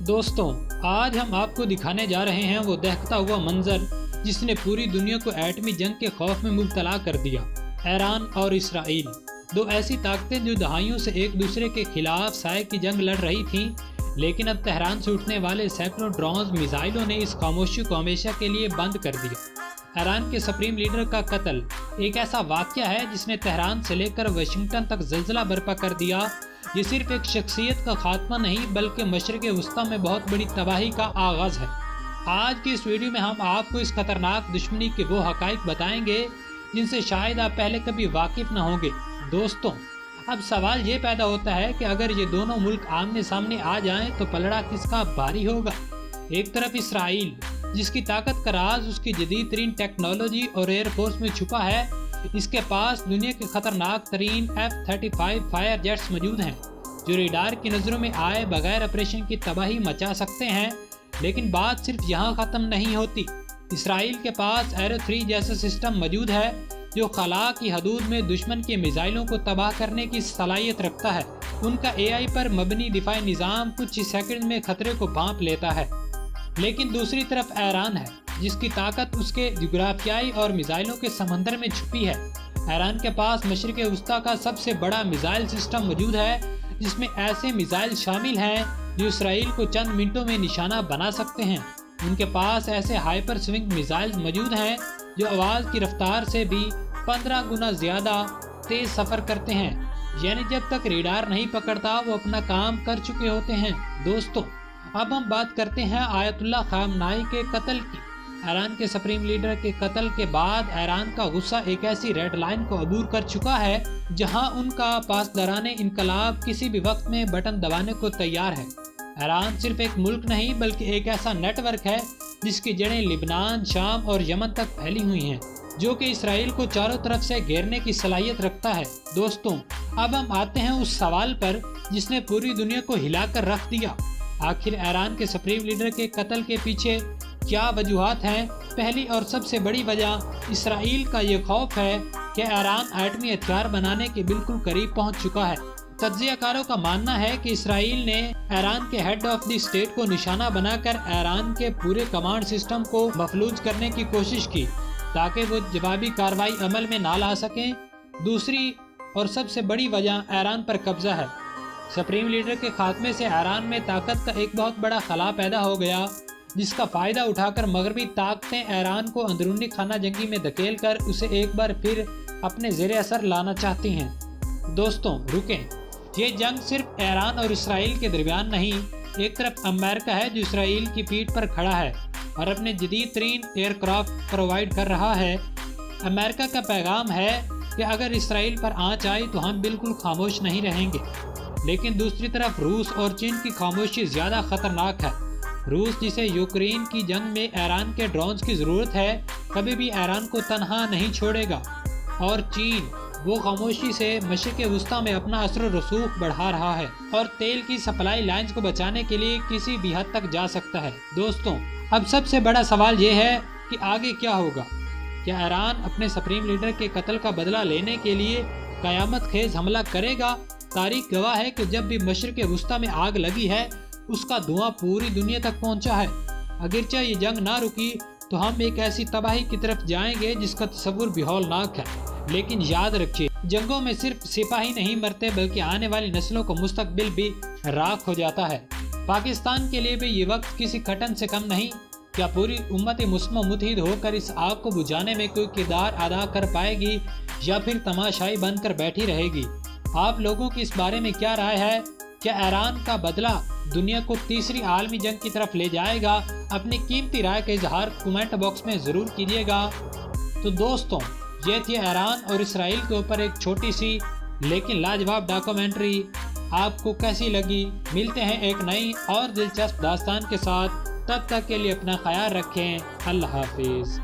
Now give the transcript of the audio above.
دوستوں، آج ہم آپ کو دکھانے جا رہے ہیں وہ دہکتا ہوا منظر جس نے پوری دنیا کو ایٹمی جنگ کے خوف میں مبتلا کر دیا۔ ایران اور اسرائیل، دو ایسی طاقتیں جو دہائیوں سے ایک دوسرے کے خلاف سائے کی جنگ لڑ رہی تھیں، لیکن اب تہران سے اٹھنے والے سینکڑوں ڈرونز میزائلوں نے اس خاموشی کو ہمیشہ کے لیے بند کر دیا۔ ایران کے سپریم لیڈر کا قتل ایک ایسا واقعہ ہے جس نے تہران سے لے کر واشنگٹن تک زلزلہ برپا کر دیا۔ یہ صرف ایک شخصیت کا خاتمہ نہیں بلکہ مشرق وسطیٰ میں بہت بڑی تباہی کا آغاز ہے۔ آج کی اس ویڈیو میں ہم آپ کو اس خطرناک دشمنی کے وہ حقائق بتائیں گے جن سے شاید آپ پہلے کبھی واقف نہ ہوں گے۔ دوستوں، اب سوال یہ پیدا ہوتا ہے کہ اگر یہ دونوں ملک آمنے سامنے آ جائیں تو پلڑا کس کا بھاری ہوگا؟ ایک طرف اسرائیل، جس کی طاقت کا راز اس کی جدید ترین ٹیکنالوجی اور ایئر فورس میں چھپا ہے۔ اس کے پاس دنیا کے خطرناک ترین F-35 فائر جیٹس موجود ہیں جو ریڈار کی نظروں میں آئے بغیر آپریشن کی تباہی مچا سکتے ہیں۔ لیکن بات صرف یہاں ختم نہیں ہوتی۔ اسرائیل کے پاس ایرو 3 جیسا سسٹم موجود ہے جو خلا کی حدود میں دشمن کے میزائلوں کو تباہ کرنے کی صلاحیت رکھتا ہے۔ ان کا AI پر مبنی دفاعی نظام کچھ ہی سیکنڈ میں خطرے کو بھانپ لیتا ہے۔ لیکن دوسری طرف ایران ہے جس کی طاقت اس کے جغرافیائی اور میزائلوں کے سمندر میں چھپی ہے۔ ایران کے پاس مشرق وسطیٰ کا سب سے بڑا میزائل سسٹم موجود ہے جس میں ایسے میزائل شامل ہیں جو اسرائیل کو چند منٹوں میں نشانہ بنا سکتے ہیں۔ ان کے پاس ایسے ہائپر سونک میزائل موجود ہیں جو آواز کی رفتار سے بھی 15 گنا زیادہ تیز سفر کرتے ہیں، یعنی جب تک ریڈار نہیں پکڑتا وہ اپنا کام کر چکے ہوتے ہیں۔ دوستوں، اب ہم بات کرتے ہیں آیت اللہ خامنائی کے قتل کی۔ ایران کے سپریم لیڈر کے قتل کے بعد ایران کا غصہ ایک ایسی ریڈ لائن کو عبور کر چکا ہے جہاں ان کا پاسداران انقلاب کسی بھی وقت میں بٹن دبانے کو تیار ہے۔ ایران صرف ایک ملک نہیں بلکہ ایک ایسا نیٹ ورک ہے جس کی جڑیں لبنان، شام اور یمن تک پھیلی ہوئی ہیں، جو کہ اسرائیل کو چاروں طرف سے گھیرنے کی صلاحیت رکھتا ہے۔ دوستوں، اب ہم آتے ہیں اس سوال پر جس نے پوری دنیا کو ہلا کر رکھ دیا۔ آخر ایران کے سپریم لیڈر کے قتل کے پیچھے کیا وجوہات ہیں؟ پہلی اور سب سے بڑی وجہ اسرائیل کا یہ خوف ہے کہ ایران ایٹمی ہتھیار بنانے کے بالکل قریب پہنچ چکا ہے۔ تجزیہ کاروں کا ماننا ہے کہ اسرائیل نے ایران کے ہیڈ آف دی اسٹیٹ کو نشانہ بنا کر ایران کے پورے کمانڈ سسٹم کو مفلوج کرنے کی کوشش کی تاکہ وہ جوابی کارروائی عمل میں نہ لا سکیں۔ دوسری اور سب سے بڑی وجہ ایران پر قبضہ ہے۔ سپریم لیڈر کے خاتمے سے ایران میں طاقت کا ایک بہت بڑا خلا پیدا ہو گیا جس کا فائدہ اٹھا کر مغربی طاقتیں ایران کو اندرونی خانہ جنگی میں دھکیل کر اسے ایک بار پھر اپنے زیر اثر لانا چاہتی ہیں۔ دوستوں، رکیں، یہ جنگ صرف ایران اور اسرائیل کے درمیان نہیں۔ ایک طرف امریکہ ہے جو اسرائیل کی پیٹھ پر کھڑا ہے اور اپنے جدید ترین ایئر کرافٹ پرووائڈ کر رہا ہے۔ امریکہ کا پیغام ہے کہ اگر اسرائیل پر آنچ آئی تو ہم بالکل خاموش نہیں رہیں گے۔ لیکن دوسری طرف روس اور چین کی خاموشی زیادہ خطرناک ہے۔ روس، جسے یوکرین کی جنگ میں ایران کے ڈرونز کی ضرورت ہے، کبھی بھی ایران کو تنہا نہیں چھوڑے گا، اور چین وہ خاموشی سے مشرق وسطیٰ میں اپنا اثر و رسوخ بڑھا رہا ہے اور تیل کی سپلائی لائنز کو بچانے کے لیے کسی بھی حد تک جا سکتا ہے۔ دوستوں، اب سب سے بڑا سوال یہ ہے کہ آگے کیا ہوگا؟ کیا ایران اپنے سپریم لیڈر کے قتل کا بدلہ لینے کے لیے قیامت خیز حملہ کرے گا؟ تاریخ گواہ ہے کہ جب بھی مشرق وسطیٰ میں آگ لگی ہے اس کا دھواں پوری دنیا تک پہنچا ہے۔ اگرچہ یہ جنگ نہ رکی تو ہم ایک ایسی تباہی کی طرف جائیں گے جس کا تصور بھی ہولناک ہے۔ لیکن یاد رکھیے، جنگوں میں صرف سپاہی نہیں مرتے بلکہ آنے والی نسلوں کو مستقبل بھی راکھ ہو جاتا ہے۔ پاکستان کے لیے بھی یہ وقت کسی کھٹن سے کم نہیں۔ کیا پوری امت مسلمہ متحد ہو کر اس آگ کو بجھانے میں کوئی کردار ادا کر پائے گی یا پھر تماشائی بن کر بیٹھی رہے گی؟ آپ لوگوں کی اس بارے میں کیا رائے ہے؟ کیا ایران کا بدلہ دنیا کو تیسری عالمی جنگ کی طرف لے جائے گا؟ اپنی قیمتی رائے کا اظہار کمنٹ باکس میں ضرور کیجیے گا۔ تو دوستوں، یہ تھی ایران اور اسرائیل کے اوپر ایک چھوٹی سی لیکن لاجواب ڈاکومنٹری۔ آپ کو کیسی لگی؟ ملتے ہیں ایک نئی اور دلچسپ داستان کے ساتھ، تب تک کے لیے اپنا خیال رکھیں۔ اللہ حافظ۔